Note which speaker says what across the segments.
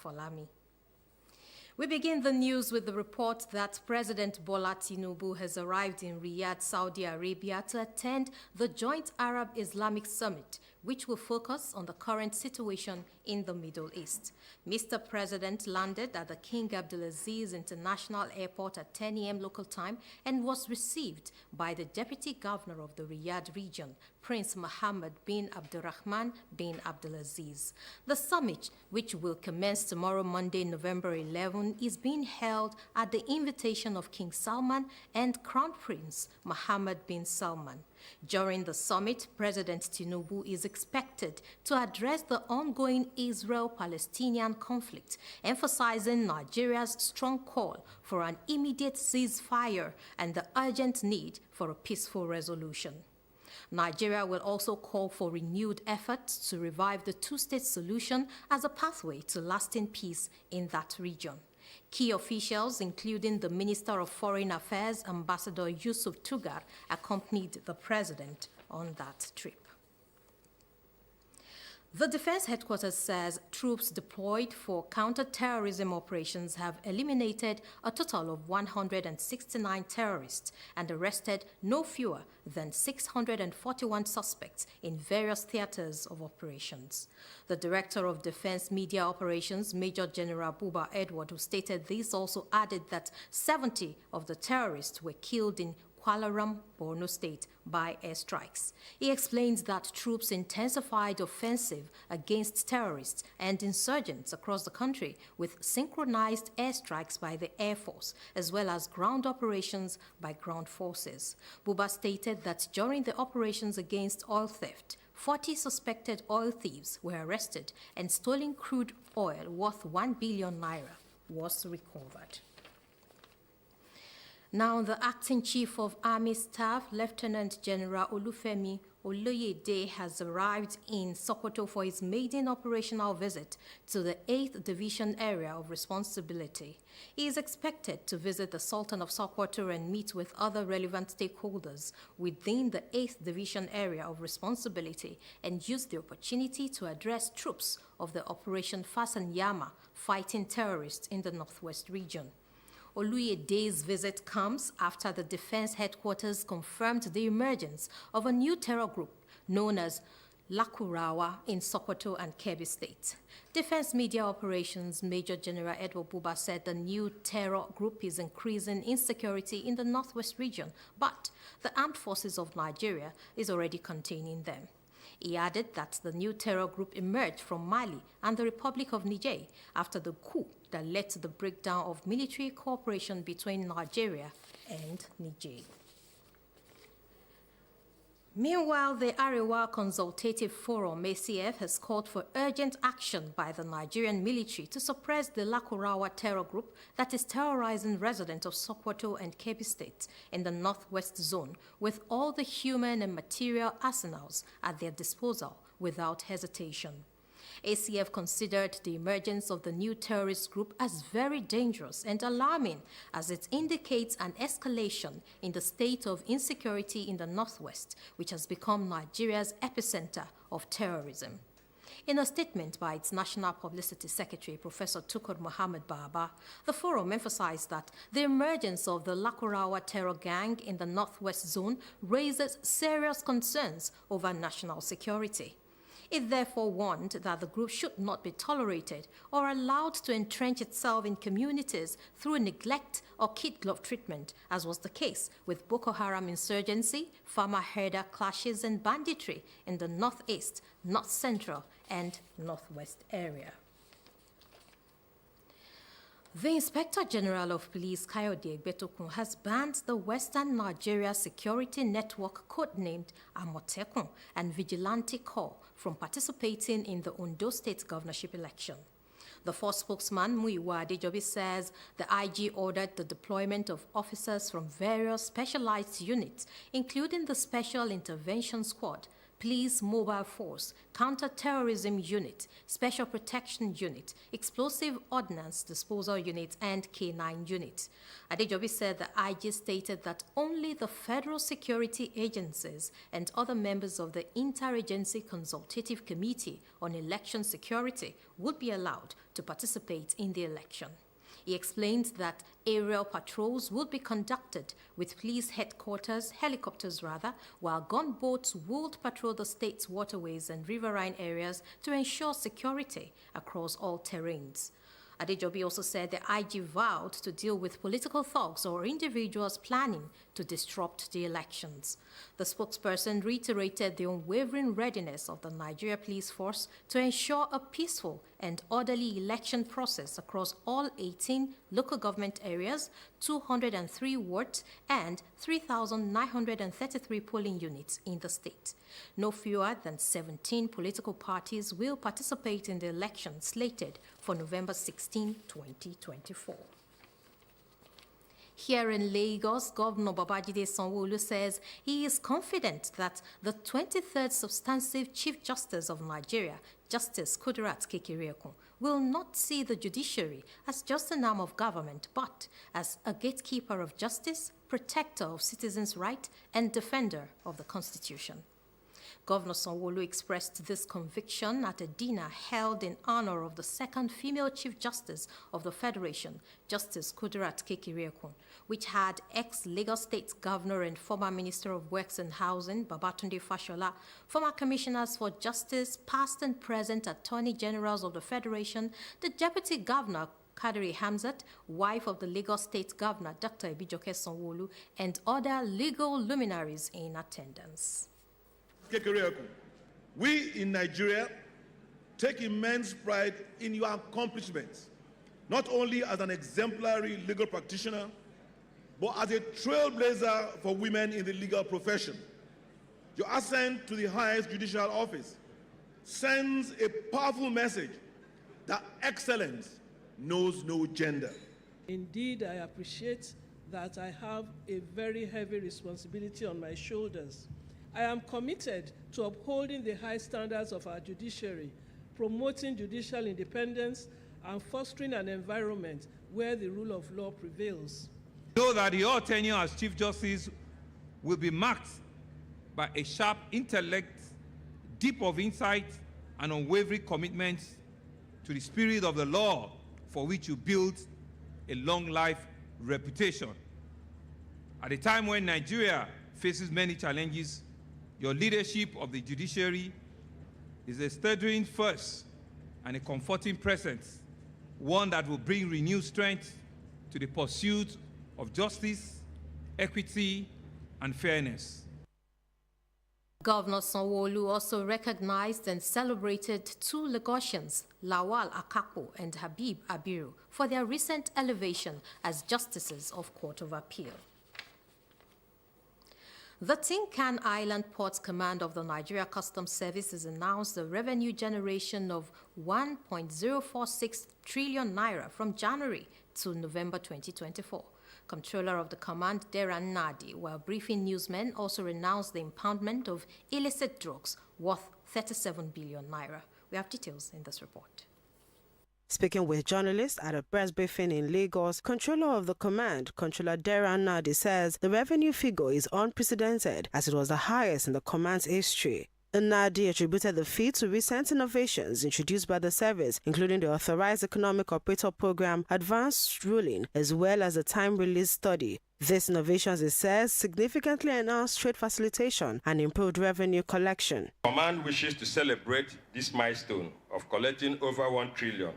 Speaker 1: Afolami. We begin the news with the report that President Bola Tinubu has arrived in Riyadh, Saudi Arabia to attend the Joint Arab-Islamic Summit, which will focus on the current situation in the Middle East. Mr. President landed at the King Abdulaziz International Airport at 10 a.m. local time and was received by the Deputy Governor of the Riyadh region, Prince Mohammed bin Abdurrahman bin Abdulaziz. The summit, which will commence tomorrow, Monday, November 11, is being held at the invitation of King Salman and Crown Prince Mohammed bin Salman. During the summit, President Tinubu is expected to address the ongoing Israel-Palestinian conflict, emphasizing Nigeria's strong call for an immediate ceasefire and the urgent need for a peaceful resolution. Nigeria will also call for renewed efforts to revive the two-state solution as a pathway to lasting peace in that region. Key officials, including the Minister of Foreign Affairs, Ambassador Yusuf Tugar, accompanied the president on that trip. The Defense Headquarters says troops deployed for counter-terrorism operations have eliminated a total of 169 terrorists and arrested no fewer than 641 suspects in various theaters of operations. The Director of Defense Media Operations, Major General Buba Edward, who stated this, also added that 70 of the terrorists were killed in Kwalaram, Borno State, by airstrikes. He explains that troops intensified offensive against terrorists and insurgents across the country with synchronized airstrikes by the Air Force, as well as ground operations by ground forces. Buba stated that during the operations against oil theft, 40 suspected oil thieves were arrested and stolen crude oil worth 1 billion naira was recovered. Now, the Acting Chief of Army Staff, Lieutenant General Olufemi Oloyede, has arrived in Sokoto for his maiden operational visit to the 8th Division Area of Responsibility. He is expected to visit the Sultan of Sokoto and meet with other relevant stakeholders within the 8th Division Area of Responsibility and use the opportunity to address troops of the Operation Fasanyama fighting terrorists in the Northwest region. Oluyede's visit comes after the Defense Headquarters confirmed the emergence of a new terror group known as Lakurawa in Sokoto and Kebbi State. Defense Media Operations Major General Edward Buba said the new terror group is increasing insecurity in the Northwest region, but the armed forces of Nigeria is already containing them. He added that the new terror group emerged from Mali and the Republic of Niger after the coup that led to the breakdown of military cooperation between Nigeria and Niger. Meanwhile, the Arewa Consultative Forum, ACF, has called for urgent action by the Nigerian military to suppress the Lakurawa terror group that is terrorizing residents of Sokoto and Kebbi State in the Northwest Zone with all the human and material arsenals at their disposal without hesitation. ACF considered the emergence of the new terrorist group as very dangerous and alarming, as it indicates an escalation in the state of insecurity in the Northwest, which has become Nigeria's epicenter of terrorism. In a statement by its National Publicity Secretary, Professor Tukur Mohammed Baba, the forum emphasized that the emergence of the Lakurawa terror gang in the Northwest Zone raises serious concerns over national security. It therefore warned that the group should not be tolerated or allowed to entrench itself in communities through neglect or kid-glove treatment, as was the case with Boko Haram insurgency, farmer-herder clashes, and banditry in the Northeast, North Central, and Northwest area. The Inspector General of Police, Kayode Egbetokun, has banned the Western Nigeria Security Network, codenamed Amotekun, and Vigilante Corps from participating in the Ondo State governorship election. The force spokesman, Muyiwa Adejobi, says the IG ordered the deployment of officers from various specialized units, including the Special Intervention Squad, Police Mobile Force, Counter-Terrorism Unit, Special Protection Unit, Explosive Ordnance Disposal Unit, and K9 Unit. Adejobi said the IG stated that only the federal security agencies and other members of the Interagency Consultative Committee on Election Security would be allowed to participate in the election. He explained that aerial patrols would be conducted with police helicopters, while gunboats would patrol the state's waterways and riverine areas to ensure security across all terrains. Adejobi also said the IG vowed to deal with political thugs or individuals planning to disrupt the elections. The spokesperson reiterated the unwavering readiness of the Nigeria Police Force to ensure a peaceful and orderly election process across all 18 local government areas, 203 wards, and 3,933 polling units in the state. No fewer than 17 political parties will participate in the election slated for November 16, 2024. Here in Lagos, Governor Babajide Sanwo-Olu says he is confident that the 23rd Substantive Chief Justice of Nigeria, Justice Kudirat Kekereekun, will not see the judiciary as just an arm of government, but as a gatekeeper of justice, protector of citizens' rights, and defender of the Constitution. Governor Sanwo-Olu expressed this conviction at a dinner held in honor of the second female Chief Justice of the Federation, Justice Kudirat Kekereekun, which had ex-Lagos State Governor and former Minister of Works and Housing, Babatunde Fashola, former Commissioners for Justice, past and present Attorney Generals of the Federation, the Deputy Governor, Kadiri Hamzat, wife of the Lagos State Governor, Dr. Ibijoke Sanwo-Olu, and other legal luminaries in attendance.
Speaker 2: We in Nigeria take immense pride in your accomplishments, not only as an exemplary legal practitioner, but as a trailblazer for women in the legal profession. Your ascent to the highest judicial office sends a powerful message that excellence knows no gender.
Speaker 3: Indeed, I appreciate that I have a very heavy responsibility on my shoulders. I am committed to upholding the high standards of our judiciary, promoting judicial independence, and fostering an environment where the rule of law prevails.
Speaker 4: Know that your tenure as Chief Justice will be marked by a sharp intellect, deep of insight, and unwavering commitment to the spirit of the law for which you built a long life reputation. At a time when Nigeria faces many challenges, your leadership of the judiciary is a steadying force and a comforting presence, one that will bring renewed strength to the pursuit of justice, equity, and fairness.
Speaker 1: Governor Sanwo-Olu also recognized and celebrated two Lagosians, Lawal Akakpo and Habib Abiru, for their recent elevation as justices of Court of Appeal. The Tinkan Island Ports Command of the Nigeria Customs Service has announced a revenue generation of 1.046 trillion naira from January to November 2024. Comptroller of the command, Deran Nadi, while briefing newsmen, also announced the impoundment of illicit drugs worth 37 billion naira. We have details in this report.
Speaker 5: Speaking with journalists at a press briefing in Lagos, Controller of the Command, Controller Deran Nadi, says the revenue figure is unprecedented as it was the highest in the command's history. Nadi attributed the feat to recent innovations introduced by the service, including the Authorized Economic Operator Program, advanced ruling, as well as the time-release study. These innovations, it says, significantly enhanced trade facilitation and improved revenue collection.
Speaker 6: Command wishes to celebrate this milestone of collecting over 1 trillion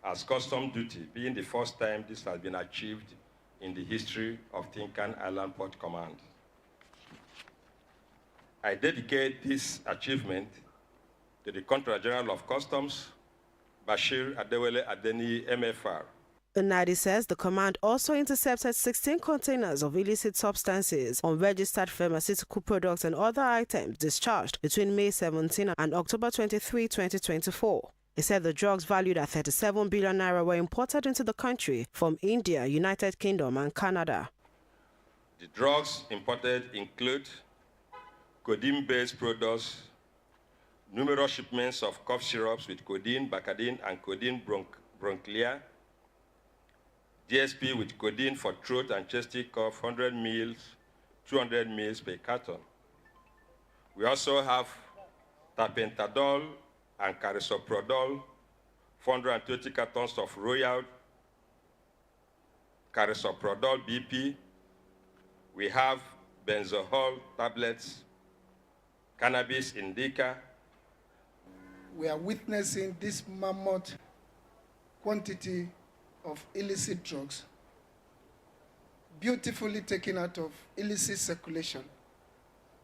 Speaker 6: as custom duty, being the first time this has been achieved in the history of Tinkan Island Port Command. I dedicate this achievement to the Comptroller General of Customs, Bashir Adewale Adeni, MFR.
Speaker 5: Nadi says the command also intercepted 16 containers of illicit substances, unregistered pharmaceutical products and other items discharged between May 17 and October 23, 2024. He said the drugs valued at 37 billion naira were imported into the country from India, United Kingdom and Canada.
Speaker 6: The drugs imported include codeine-based products numerous shipments of cough syrups with codeine, Bacardine, and codeine Bronclia, DSP with codeine for throat and chesty cough, 100 mils, 200 mils per carton. We also have tapentadol and carisoprodol, 420 cartons of Royal carisoprodol BP. We have benzohol tablets, cannabis indica.
Speaker 7: We are witnessing this mammoth quantity of illicit drugs beautifully taken out of illicit circulation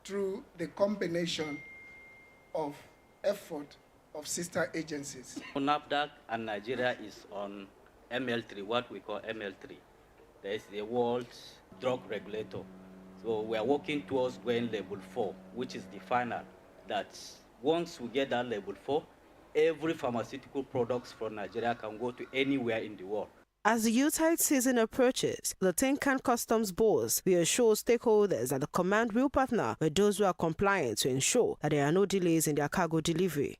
Speaker 7: through the combination of effort of sister agencies.
Speaker 8: NAFDAC and Nigeria is on ML3, what we call ML3. There is the world drug regulator. So we are working towards going level 4, which is the final. That once we get that level 4, every pharmaceutical products from Nigeria can go to anywhere in the world.
Speaker 5: As the Yuletide season approaches, the Tin Can Customs Board will assure stakeholders that the command will partner with those who are compliant to ensure that there are no delays in their cargo delivery.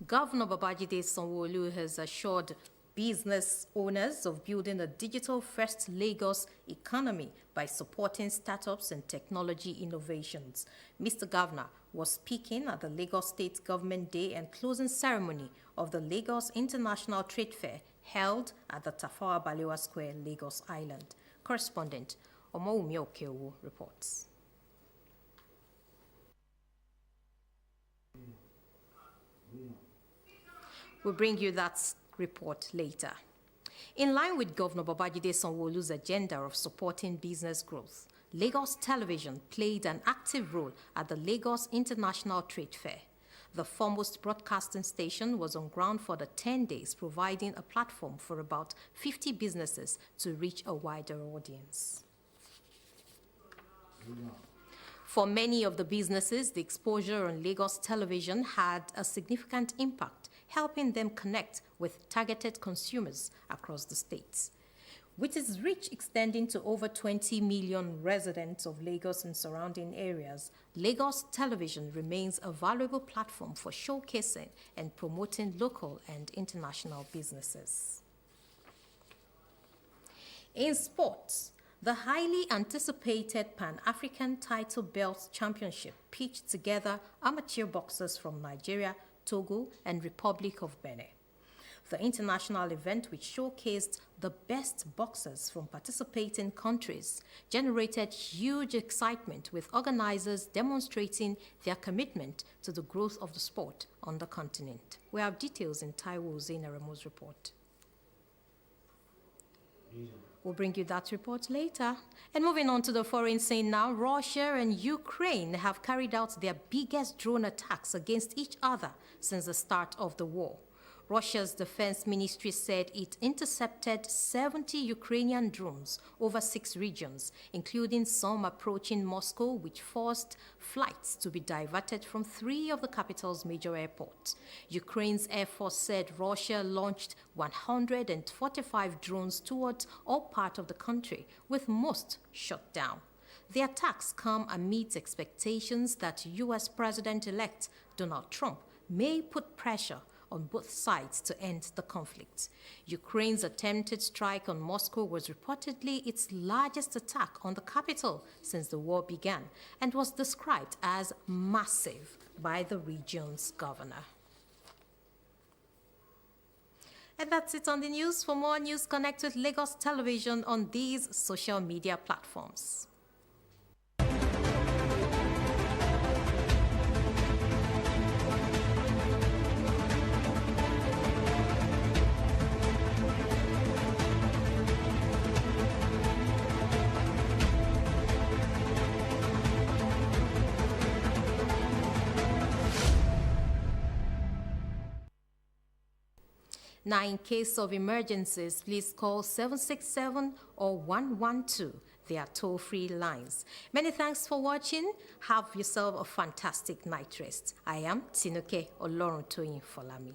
Speaker 1: Governor Babajide Sanwo-Olu has assured business owners of building a digital-first Lagos economy by supporting startups and technology innovations. Mr. Governor was speaking at the Lagos State Government Day and closing ceremony of the Lagos International Trade Fair held at the Tafawa Balewa Square, Lagos Island. Correspondent Omoumi Okeowo reports. We'll bring you that report later. In line with Governor Babajide Sanwo-Olu's agenda of supporting business growth, Lagos Television played an active role at the Lagos International Trade Fair. The foremost broadcasting station was on ground for the 10 days, providing a platform for about 50 businesses to reach a wider audience. For many of the businesses, the exposure on Lagos Television had a significant impact, helping them connect with targeted consumers across the states. With its reach extending to over 20 million residents of Lagos and surrounding areas, Lagos Television remains a valuable platform for showcasing and promoting local and international businesses. In sports, the highly anticipated Pan-African Title Belt Championship pitched together amateur boxers from Nigeria, Togo, and Republic of Benin. The international event, which showcased the best boxers from participating countries, generated huge excitement, with organizers demonstrating their commitment to the growth of the sport on the continent. We have details in Taiwo Zainaramo's report. We'll bring you that report later. And moving on to the foreign scene now, Russia and Ukraine have carried out their biggest drone attacks against each other since the start of the war. Russia's defense ministry said it intercepted 70 Ukrainian drones over 6 regions, including some approaching Moscow, which forced flights to be diverted from 3 of the capital's major airports. Ukraine's Air Force said Russia launched 145 drones towards all parts of the country, with most shot down. The attacks come amid expectations that U.S. President-elect Donald Trump may put pressure on both sides to end the conflict. Ukraine's attempted strike on Moscow was reportedly its largest attack on the capital since the war began and was described as massive by the region's governor. And that's it on the news. For more news, connect with Lagos Television on these social media platforms. Now, in case of emergencies, please call 767 or 112. They are toll-free lines. Many thanks for watching. Have yourself a fantastic night rest. I am Tinuke Oloruntoyin Folami.